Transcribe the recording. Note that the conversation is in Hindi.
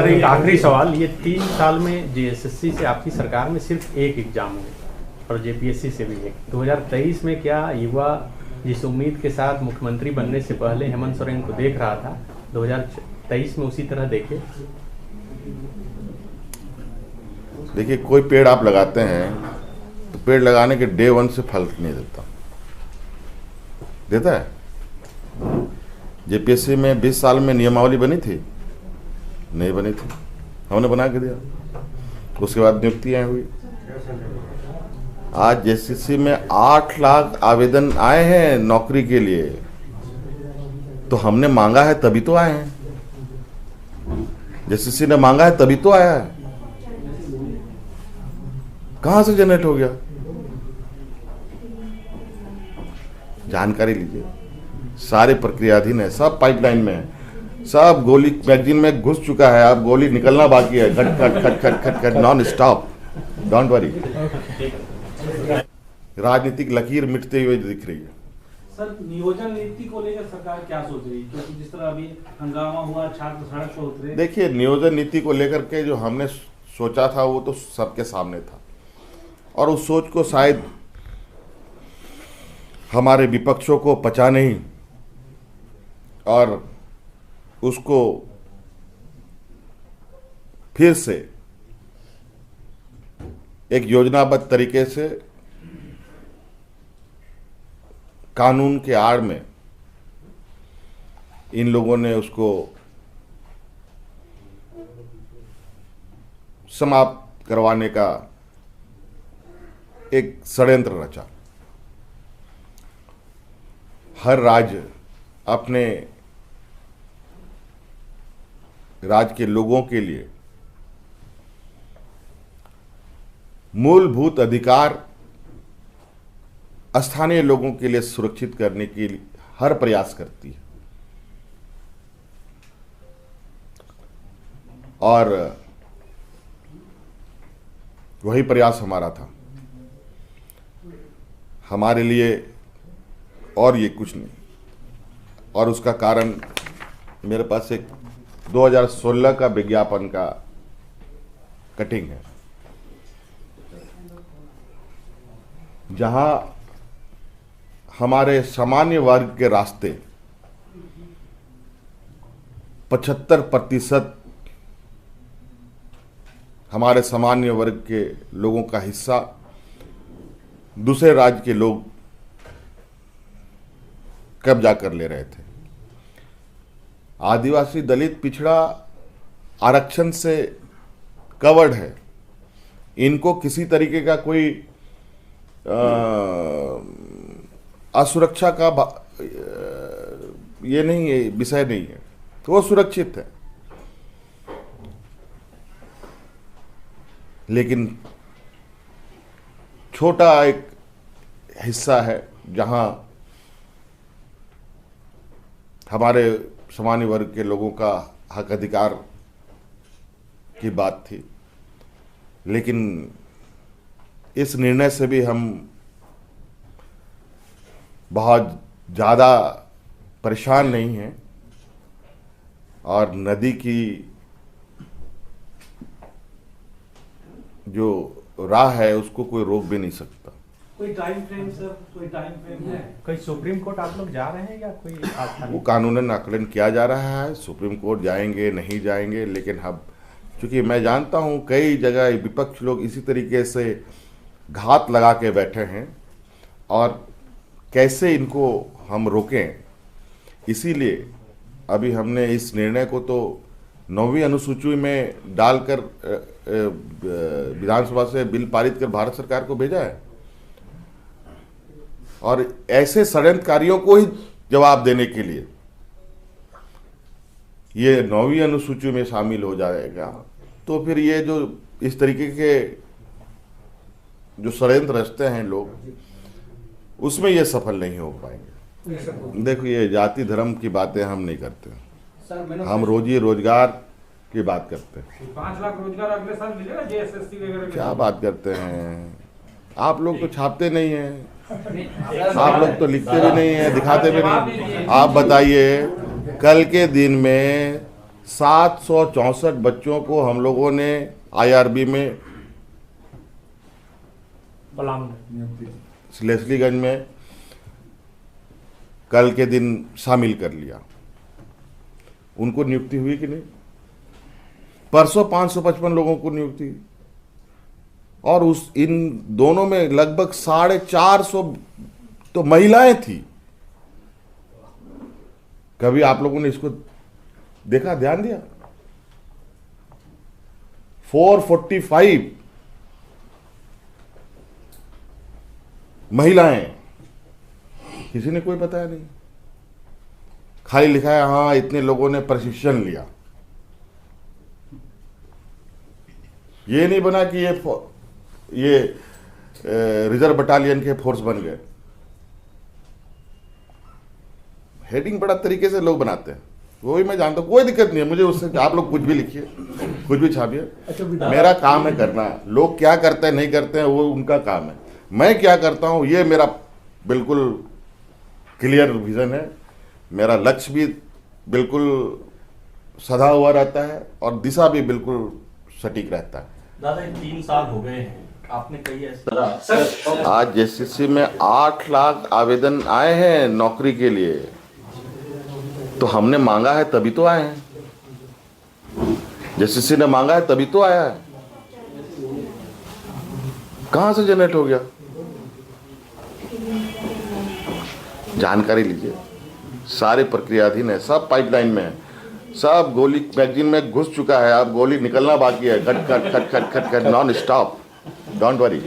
सर एक आखिरी सवाल, ये 3 साल में जेएसएससी से आपकी सरकार में सिर्फ एक एग्जाम हुआ और जेपीएससी से भी एक। 2023 में क्या युवा जिस उम्मीद के साथ मुख्यमंत्री बनने से पहले हेमंत सोरेन को देख रहा था, 2023 में उसी तरह देखे? देखिए, कोई पेड़ आप लगाते हैं तो पेड़ लगाने के डे 1 से फल नहीं देता है। जेपीएससी में 20 साल में नियमावली बनी थी? नहीं बनी थी, हमने बना के दिया। उसके बाद नियुक्तियां हुई। आज जेएसएससी में 8 लाख आवेदन आए हैं नौकरी के लिए, तो हमने मांगा है तभी तो आए हैं। जेएसएससी ने मांगा है तभी तो आया है। कहां से जनरेट हो गया? जानकारी लीजिए, सारे प्रक्रियाधीन है, सब पाइपलाइन में है, सब गोली मैगजीन में घुस चुका है। अब गोली निकलना बाकी है, खट खट खट खट खट खट नॉन स्टॉप। डोंट वरी, राजनीतिक लकीर मिटते हुए दिख रही है। सर, नियोजन नीति को लेकर सरकार क्या सोच रही है? क्योंकि जिस तरह अभी हंगामा हुआ, छात्र सड़क पर उतरे। देखिए, नियोजन नीति को लेकर के जो हमने सोचा था वो तो सबके सामने था, और उस सोच को शायद हमारे विपक्षों को पचा नहीं, और उसको फिर से एक योजनाबद्ध तरीके से कानून के आड़ में इन लोगों ने उसको समाप्त करवाने का एक षड्यंत्र रचा। हर राज्य अपने राज्य के लोगों के लिए मूलभूत अधिकार स्थानीय लोगों के लिए सुरक्षित करने के लिए हर प्रयास करती है, और वही प्रयास हमारा था। हमारे लिए और ये कुछ नहीं। और उसका कारण मेरे पास एक 2016 का विज्ञापन का कटिंग है, जहां हमारे सामान्य वर्ग के रास्ते 75% हमारे सामान्य वर्ग के लोगों का हिस्सा दूसरे राज्य के लोग कब्जा कर ले रहे थे। आदिवासी, दलित, पिछड़ा आरक्षण से कवर्ड है। इनको किसी तरीके का कोई असुरक्षा का ये नहीं है, विषय नहीं है, तो वो सुरक्षित है। लेकिन छोटा एक हिस्सा है जहां हमारे सामान्य वर्ग के लोगों का हक अधिकार की बात थी। लेकिन इस निर्णय से भी हम बहुत ज़्यादा परेशान नहीं हैं, और नदी की जो राह है उसको कोई रोक भी नहीं सकता। कोई टाइम फ्रेम सर, कोई टाइम फ्रेम है? कोई सुप्रीम कोर्ट आप लोग जा रहे हैं या कोई वो कानूनन आकलन किया जा रहा है। सुप्रीम कोर्ट जाएंगे नहीं जाएंगे, लेकिन अब चूंकि मैं जानता हूं कई जगह विपक्ष लोग इसी तरीके से घात लगा के बैठे हैं, और कैसे इनको हम रोकें, इसीलिए अभी हमने इस निर्णय को तो 9वीं अनुसूची में डालकर विधानसभा से बिल पारित कर भारत सरकार को भेजा है, और ऐसे षड्यंत्रकारियों को ही जवाब देने के लिए ये 9वीं अनुसूची में शामिल हो जाएगा। तो फिर ये जो इस तरीके के जो षड्यंत्र रचते हैं लोग, उसमें ये सफल नहीं हो पाएंगे। देखो, ये जाति धर्म की बातें हम नहीं करते, हम रोजी रोजगार की बात करते हैं। 5 लाख रोजगार अगले साल मिलेगा जेएसएससी वगैरह? क्या बात करते हैं आप लोग? तो छापते नहीं हैं, आप लोग तो लिखते भी नहीं हैं, दिखाते भी नहीं। आप बताइए, कल के दिन में 764 बच्चों को हम लोगों ने IRB में लेस्लीगंज में कल के दिन शामिल कर लिया। उनको नियुक्ति हुई कि नहीं? परसों 555 लोगों को नियुक्ति हुई और उस इन दोनों में लगभग 450 तो महिलाएं थी। कभी आप लोगों ने इसको देखा, ध्यान दिया? 445 महिलाएं, किसी ने कोई बताया नहीं। खाली लिखा है हाँ इतने लोगों ने प्रशिक्षण लिया। ये नहीं बना कि ये रिजर्व बटालियन के फोर्स बन गए। हेडिंग बड़ा तरीके से लोग बनाते हैं, वो भी मैं जानता हूँ, कोई दिक्कत नहीं है मुझे उससे। आप लोग कुछ भी लिखिए, कुछ भी छापिए, मेरा काम है करना। लोग क्या करते हैं नहीं करते हैं वो उनका काम है। मैं क्या करता हूँ ये मेरा बिल्कुल क्लियर विजन है। मेरा लक्ष्य भी बिल्कुल सधा हुआ रहता है और दिशा भी बिल्कुल सटीक रहता है। दादा 3 साल हो गए हैं, आपने कई ऐसे आज JCC में 8 लाख आवेदन आए हैं नौकरी के लिए, तो हमने मांगा है तभी तो आए हैं। JCC ने मांगा है तभी तो आया है। कहां से जनरेट हो गया? जानकारी लीजिए, सारे प्रक्रियाधीन है, सब पाइपलाइन में है, सब गोली मैगजीन में घुस चुका है। अब गोली निकलना बाकी है, खट खट खट खट खट खट नॉन स्टॉप। Don't worry.